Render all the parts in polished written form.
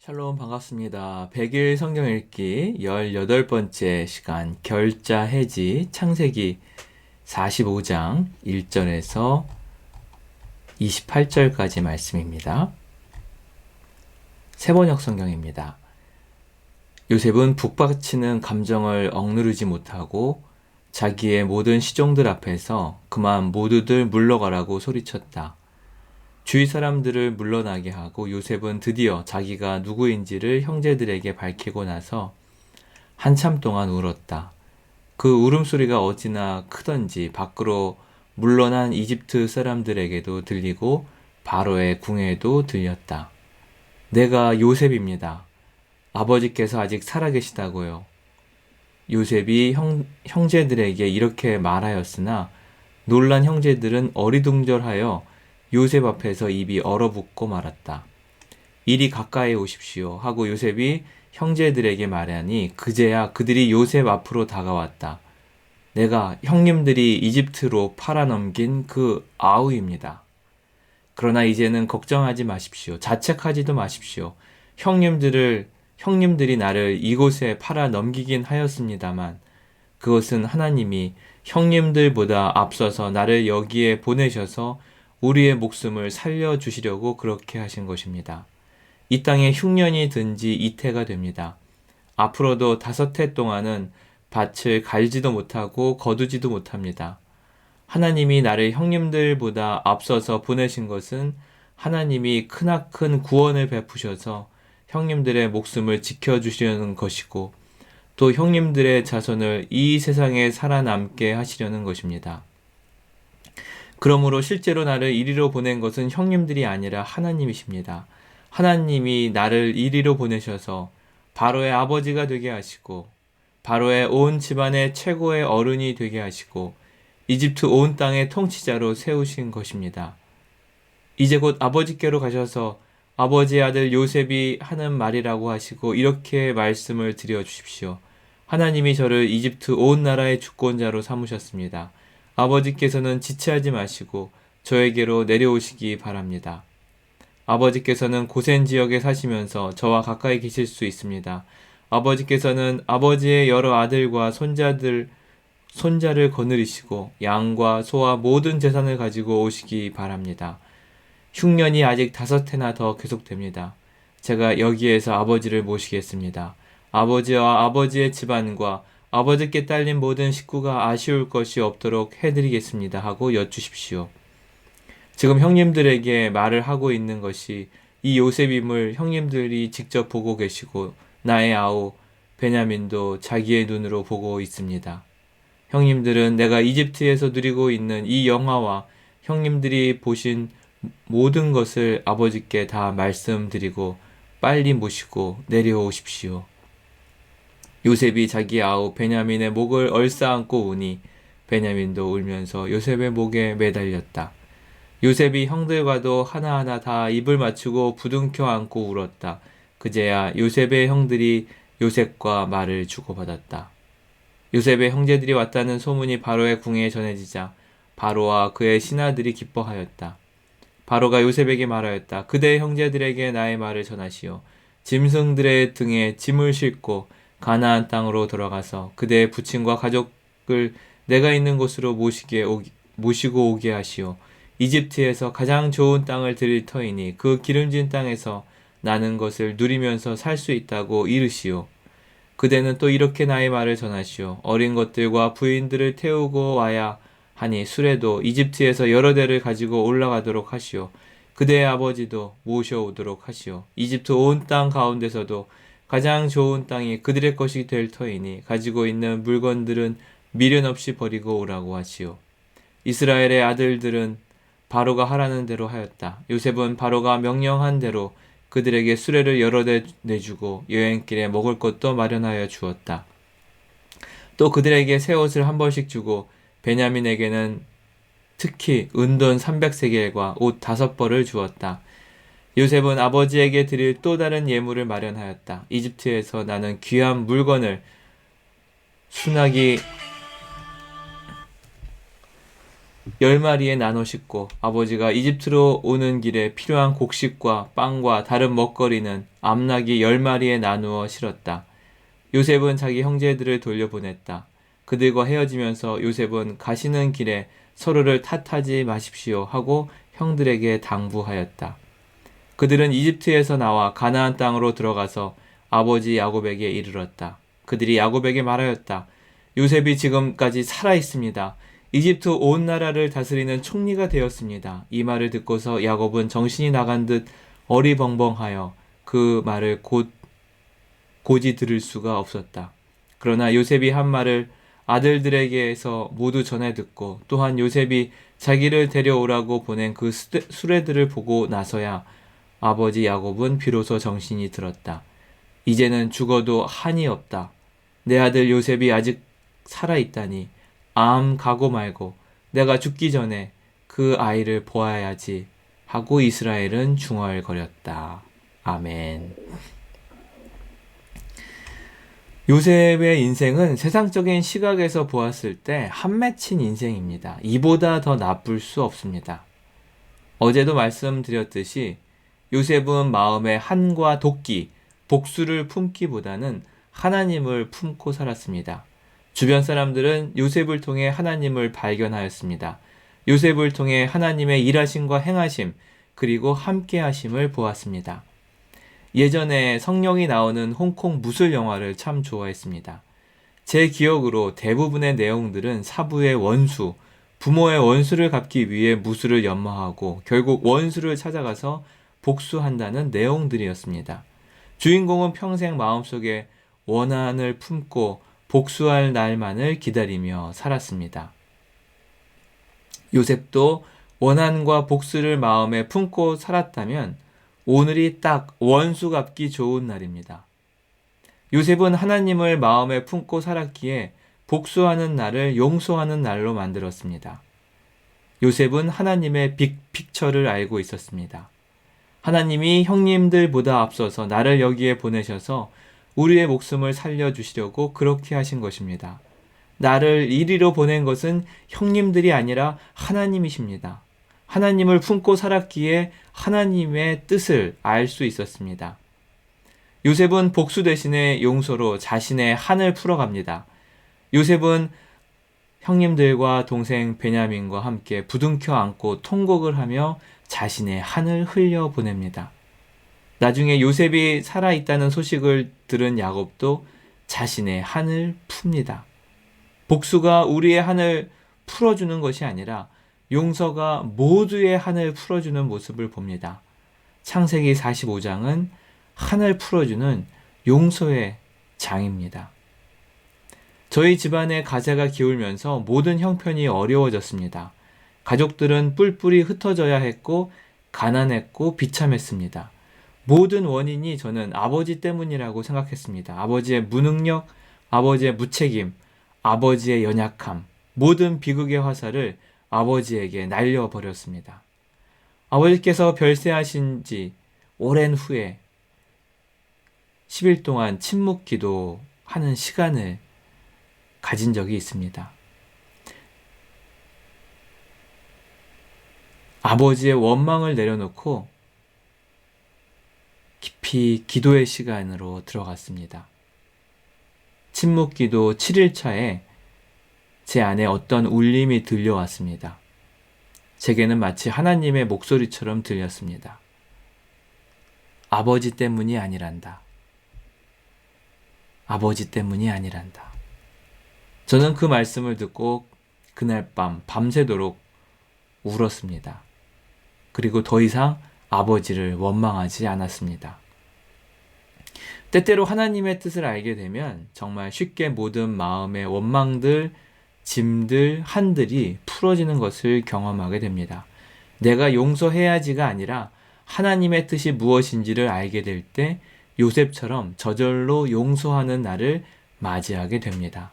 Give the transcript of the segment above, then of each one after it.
샬롬 반갑습니다. 100일 성경 읽기 18번째 시간 결자 해지 창세기 45장 1절에서 28절까지 말씀입니다. 세번역 성경입니다. 요셉은 북받치는 감정을 억누르지 못하고 자기의 모든 시종들 앞에서 그만 모두들 물러가라고 소리쳤다. 주위 사람들을 물러나게 하고 요셉은 드디어 자기가 누구인지를 형제들에게 밝히고 나서 한참 동안 울었다. 그 울음소리가 어찌나 크던지 밖으로 물러난 이집트 사람들에게도 들리고 바로의 궁에도 들렸다. 내가 요셉입니다. 아버지께서 아직 살아계시다고요. 요셉이 형제들에게 이렇게 말하였으나 놀란 형제들은 어리둥절하여 요셉 앞에서 입이 얼어붙고 말았다. 이리 가까이 오십시오 하고 요셉이 형제들에게 말하니 그제야 그들이 요셉 앞으로 다가왔다. 내가 형님들이 이집트로 팔아넘긴 그 아우입니다. 그러나 이제는 걱정하지 마십시오. 자책하지도 마십시오. 형님들이 나를 이곳에 팔아넘기긴 하였습니다만 그것은 하나님이 형님들보다 앞서서 나를 여기에 보내셔서 우리의 목숨을 살려주시려고 그렇게 하신 것입니다. 이 땅에 흉년이 든 지 이태가 됩니다. 앞으로도 5해 동안은 밭을 갈지도 못하고 거두지도 못합니다. 하나님이 나를 형님들보다 앞서서 보내신 것은 하나님이 크나큰 구원을 베푸셔서 형님들의 목숨을 지켜주시려는 것이고 또 형님들의 자손을 이 세상에 살아남게 하시려는 것입니다. 그러므로 실제로 나를 이리로 보낸 것은 형님들이 아니라 하나님이십니다. 하나님이 나를 이리로 보내셔서 바로의 아버지가 되게 하시고 바로의 온 집안의 최고의 어른이 되게 하시고 이집트 온 땅의 통치자로 세우신 것입니다. 이제 곧 아버지께로 가셔서 아버지의 아들 요셉이 하는 말이라고 하시고 이렇게 말씀을 드려 주십시오. 하나님이 저를 이집트 온 나라의 주권자로 삼으셨습니다. 아버지께서는 지체하지 마시고 저에게로 내려오시기 바랍니다. 아버지께서는 고센 지역에 사시면서 저와 가까이 계실 수 있습니다. 아버지께서는 아버지의 여러 아들과 손자를 거느리시고 양과 소와 모든 재산을 가지고 오시기 바랍니다. 흉년이 아직 5해나 더 계속됩니다. 제가 여기에서 아버지를 모시겠습니다. 아버지와 아버지의 집안과 아버지께 딸린 모든 식구가 아쉬울 것이 없도록 해드리겠습니다 하고 여쭈십시오. 지금 형님들에게 말을 하고 있는 것이 이 요셉임을 형님들이 직접 보고 계시고 나의 아우 베냐민도 자기의 눈으로 보고 있습니다. 형님들은 내가 이집트에서 누리고 있는 이 영화와 형님들이 보신 모든 것을 아버지께 다 말씀드리고 빨리 모시고 내려오십시오. 요셉이 자기 아우 베냐민의 목을 얼싸안고 우니 베냐민도 울면서 요셉의 목에 매달렸다. 요셉이 형들과도 하나하나 다 입을 맞추고 부둥켜 안고 울었다. 그제야 요셉의 형들이 요셉과 말을 주고받았다. 요셉의 형제들이 왔다는 소문이 바로의 궁에 전해지자 바로와 그의 신하들이 기뻐하였다. 바로가 요셉에게 말하였다. 그대의 형제들에게 나의 말을 전하시오. 짐승들의 등에 짐을 싣고 가나안 땅으로 돌아가서 그대의 부친과 가족을 내가 있는 곳으로 모시고 오게 하시오. 이집트에서 가장 좋은 땅을 드릴 터이니 그 기름진 땅에서 나는 것을 누리면서 살 수 있다고 이르시오. 그대는 또 이렇게 나의 말을 전하시오. 어린 것들과 부인들을 태우고 와야 하니 수레도 이집트에서 여러 대를 가지고 올라가도록 하시오. 그대의 아버지도 모셔오도록 하시오. 이집트 온 땅 가운데서도 가장 좋은 땅이 그들의 것이 될 터이니 가지고 있는 물건들은 미련 없이 버리고 오라고 하시오. 이스라엘의 아들들은 바로가 하라는 대로 하였다. 요셉은 바로가 명령한 대로 그들에게 수레를 여러 대 내주고 여행길에 먹을 것도 마련하여 주었다. 또 그들에게 새 옷을 한 벌씩 주고 베냐민에게는 특히 은돈 300세겔과 옷 5벌을 주었다. 요셉은 아버지에게 드릴 또 다른 예물을 마련하였다. 이집트에서 나는 귀한 물건을 10마리에 나눠 싣고 아버지가 이집트로 오는 길에 필요한 곡식과 빵과 다른 먹거리는 암나귀 10마리에 나누어 실었다. 요셉은 자기 형제들을 돌려보냈다. 그들과 헤어지면서 요셉은 가시는 길에 서로를 탓하지 마십시오 하고 형들에게 당부하였다. 그들은 이집트에서 나와 가나안 땅으로 들어가서 아버지 야곱에게 이르렀다. 그들이 야곱에게 말하였다. 요셉이 지금까지 살아 있습니다. 이집트 온 나라를 다스리는 총리가 되었습니다. 이 말을 듣고서 야곱은 정신이 나간 듯 어리벙벙하여 그 말을 고지 들을 수가 없었다. 그러나 요셉이 한 말을 아들들에게서 모두 전해 듣고 또한 요셉이 자기를 데려오라고 보낸 그 수레들을 보고 나서야 아버지 야곱은 비로소 정신이 들었다. 이제는 죽어도 한이 없다. 내 아들 요셉이 아직 살아있다니 암 가고 말고 내가 죽기 전에 그 아이를 보아야지 하고 이스라엘은 중얼거렸다. 아멘. 요셉의 인생은 세상적인 시각에서 보았을 때 한 맺힌 인생입니다. 이보다 더 나쁠 수 없습니다. 어제도 말씀드렸듯이 요셉은 마음에 한과 도끼, 복수를 품기보다는 하나님을 품고 살았습니다. 주변 사람들은 요셉을 통해 하나님을 발견하였습니다. 요셉을 통해 하나님의 일하심과 행하심, 그리고 함께하심을 보았습니다. 예전에 성령이 나오는 홍콩 무술 영화를 참 좋아했습니다. 제 기억으로 대부분의 내용들은 사부의 원수, 부모의 원수를 갚기 위해 무술을 연마하고 결국 원수를 찾아가서 복수한다는 내용들이었습니다. 주인공은 평생 마음속에 원한을 품고 복수할 날만을 기다리며 살았습니다. 요셉도 원한과 복수를 마음에 품고 살았다면 오늘이 딱 원수 갚기 좋은 날입니다. 요셉은 하나님을 마음에 품고 살았기에 복수하는 날을 용서하는 날로 만들었습니다. 요셉은 하나님의 빅픽처를 알고 있었습니다. 하나님이 형님들보다 앞서서 나를 여기에 보내셔서 우리의 목숨을 살려주시려고 그렇게 하신 것입니다. 나를 이리로 보낸 것은 형님들이 아니라 하나님이십니다. 하나님을 품고 살았기에 하나님의 뜻을 알 수 있었습니다. 요셉은 복수 대신에 용서로 자신의 한을 풀어갑니다. 요셉은 형님들과 동생 베냐민과 함께 부둥켜 안고 통곡을 하며 자신의 한을 흘려보냅니다. 나중에 요셉이 살아있다는 소식을 들은 야곱도 자신의 한을 풉니다. 복수가 우리의 한을 풀어주는 것이 아니라 용서가 모두의 한을 풀어주는 모습을 봅니다. 창세기 45장은 한을 풀어주는 용서의 장입니다. 저희 집안의 가재가 기울면서 모든 형편이 어려워졌습니다. 가족들은 뿔뿔이 흩어져야 했고 가난했고 비참했습니다. 모든 원인이 저는 아버지 때문이라고 생각했습니다. 아버지의 무능력, 아버지의 무책임, 아버지의 연약함, 모든 비극의 화살을 아버지에게 날려버렸습니다. 아버지께서 별세하신 지 오랜 후에 10일 동안 침묵 기도하는 시간을 가진 적이 있습니다. 아버지의 원망을 내려놓고 깊이 기도의 시간으로 들어갔습니다. 침묵 기도 7일차에 제 안에 어떤 울림이 들려왔습니다. 제게는 마치 하나님의 목소리처럼 들렸습니다. 아버지 때문이 아니란다. 아버지 때문이 아니란다. 저는 그 말씀을 듣고 그날 밤 밤새도록 울었습니다. 그리고 더 이상 아버지를 원망하지 않았습니다. 때때로 하나님의 뜻을 알게 되면 정말 쉽게 모든 마음의 원망들, 짐들, 한들이 풀어지는 것을 경험하게 됩니다. 내가 용서해야지가 아니라 하나님의 뜻이 무엇인지를 알게 될 때 요셉처럼 저절로 용서하는 날을 맞이하게 됩니다.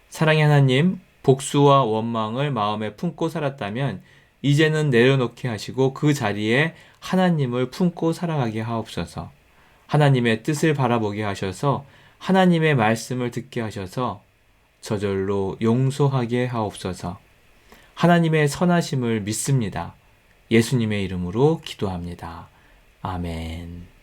사랑의 하나님, 복수와 원망을 마음에 품고 살았다면 이제는 내려놓게 하시고 그 자리에 하나님을 품고 살아가게 하옵소서. 하나님의 뜻을 바라보게 하셔서 하나님의 말씀을 듣게 하셔서 저절로 용서하게 하옵소서. 하나님의 선하심을 믿습니다. 예수님의 이름으로 기도합니다. 아멘.